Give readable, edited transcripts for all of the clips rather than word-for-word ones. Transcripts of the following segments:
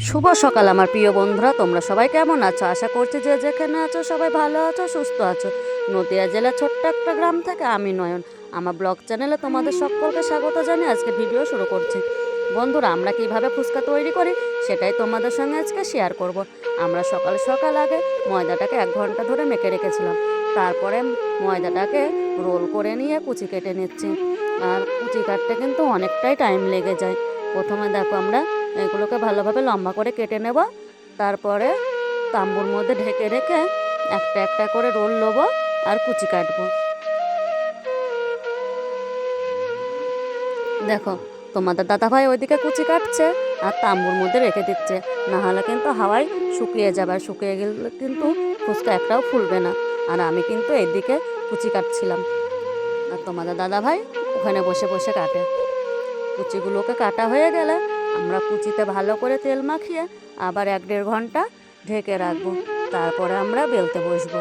শুভ সকাল আমার প্রিয় বন্ধুরা, তোমরা সবাই কেমন আছো? আশা করছি যে যেখানে আছো সবাই ভালো আছো, সুস্থ আছো। নদিয়া জেলার ছোট্ট একটা গ্রাম থেকে আমি নয়ন আমার ব্লগ চ্যানেলে তোমাদের সকলকে স্বাগত জানিয়ে আজকে ভিডিও শুরু করছি। বন্ধুরা, আমরা কিভাবে ফুচকা তৈরি করি সেটাই তোমাদের সঙ্গে আজকে শেয়ার করব। আমরা সকাল সকাল আগে ময়দাটাকে 1 ঘন্টা ধরে মেখে রেখেছিলাম। তারপরে ময়দাটাকে রোল করে নিয়ে কুচি কেটে নিচ্ছি। আর কুচি কাটতে কিন্তু অনেকটাই টাইম লেগে যায়। প্রথমে দেখো আমরা এগুলোকে ভালোভাবে লম্বা করে কেটে নেব। তারপরে তাম্বুর মধ্যে ঢেকে রেখে একটা একটা করে রোল নেবো আর কুচি কাটবো। দেখো, তোমাদের দাদাভাই ওইদিকে কুচি কাটছে আর তাম্বুর মধ্যে রেখে দিচ্ছে, না হলে কিন্তু হাওয়ায় শুকিয়ে যাবে। আর শুকিয়ে গেলে কিন্তু ফুচকা একটাও ফুলবে না। আর আমি কিন্তু এইদিকে কুচি কাটছিলাম আর তোমাদের দাদাভাই ওখানে বসে বসে কাটে। কুচিগুলোকে কাটা হয়ে গেলে আমরা কুচিতে ভালো করে তেল মাখিয়ে আবার 1-1.5 ঘন্টা ঢেকে রাখবো। তারপরে আমরা বেলতে বসবো।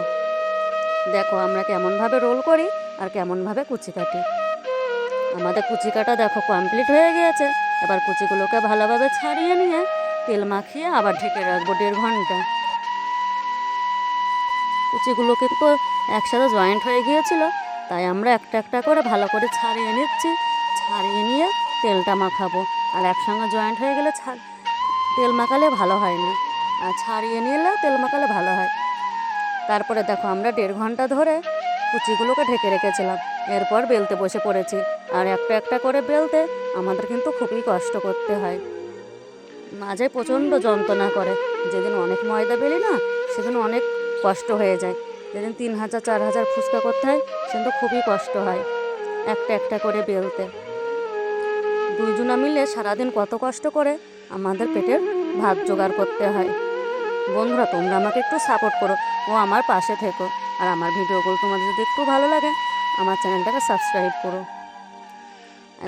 দেখো আমরা কেমনভাবে রোল করি আর কেমনভাবে কুচি কাটি। আমাদের কুচি কাটা দেখো কমপ্লিট হয়ে গিয়েছে। এবার কুচিগুলোকে ভালোভাবে ছাড়িয়ে নিয়ে তেল মাখিয়ে আবার ঢেকে রাখবো 1.5 ঘন্টা। কুচিগুলো কিন্তু একসাথে জয়েন্ট হয়ে গিয়েছিল, তাই আমরা একটা একটা করে ভালো করে ছাড়িয়ে নিচ্ছি। ছাড়িয়ে নিয়ে তেলটা মাখাবো। আর একসঙ্গে জয়েন্ট হয়ে গেলে তেল মাখালে ভালো হয় না, আর ছাড়িয়ে নিলে তেল মাখালে ভালো হয়। তারপরে দেখো আমরা 1.5 ঘন্টা ধরে কুচিগুলোকে ঢেকে রেখেছিলাম। এরপর বেলতে বসে পড়েছি। আর একটা একটা করে বেলতে আমাদের কিন্তু খুবই কষ্ট করতে হয়, মাঝে প্রচণ্ড যন্ত্রণা করে। যেদিন অনেক ময়দা বেলি না, সেদিন অনেক কষ্ট হয়ে যায়। যেদিন 3000-4000 ফুচকা করতে হয় সেদিন তো খুবই কষ্ট হয় একটা একটা করে বেলতে। দুইজনা মিলে সারাদিন কত কষ্ট করে আমাদের পেটের ভাত জোগাড় করতে হয়। বন্ধুরা, তোমরা আমাকে একটু সাপোর্ট করো ও আমার পাশে থেকো। আর আমার ভিডিওগুলো তোমাদের যদি একটু ভালো লাগে আমার চ্যানেলটাকে সাবস্ক্রাইব করো।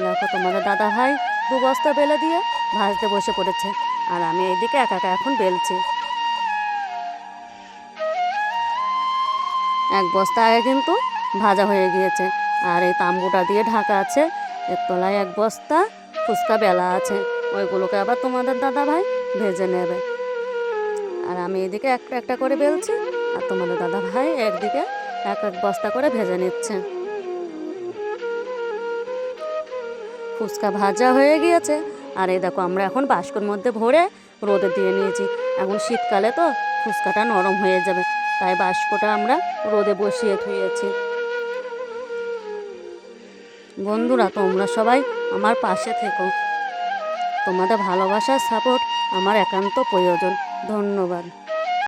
দেখো তোমাদের দাদা ভাই 2 বস্তা বেলে দিয়ে ভাজতে বসে পড়েছে, আর আমি এইদিকে একা একা এখন বেলছি। 1 বস্তা আগে কিন্তু ভাজা হয়ে গিয়েছে, আর এই তাম্বুটা দিয়ে ঢাকা আছে। এর তলায় 1 বস্তা ফুচকা বেলা আছে, ওইগুলোকে আবার তোমাদের দাদা ভাই ভেজে নেবে। আর আমি এদিকে একটা একটা করে বেলছি, আর তোমাদের দাদা ভাই একদিকে 1 বস্তা করে ভেজে নিচ্ছে। ফুচকা ভাজা হয়ে গিয়েছে। আর এই দেখো আমরা এখন বাস্কর মধ্যে ভরে রোদে দিয়ে নিয়েছি। এখন শীতকালে তো ফুচকাটা নরম হয়ে যাবে, তাই বাস্কটা আমরা রোদে বসিয়ে ধুয়েছি। বন্ধুরা, তোমরা সবাই আমার পাশে থেকো। তোমাদের ভালোবাসার সাপোর্ট আমার একান্ত প্রয়োজন। ধন্যবাদ।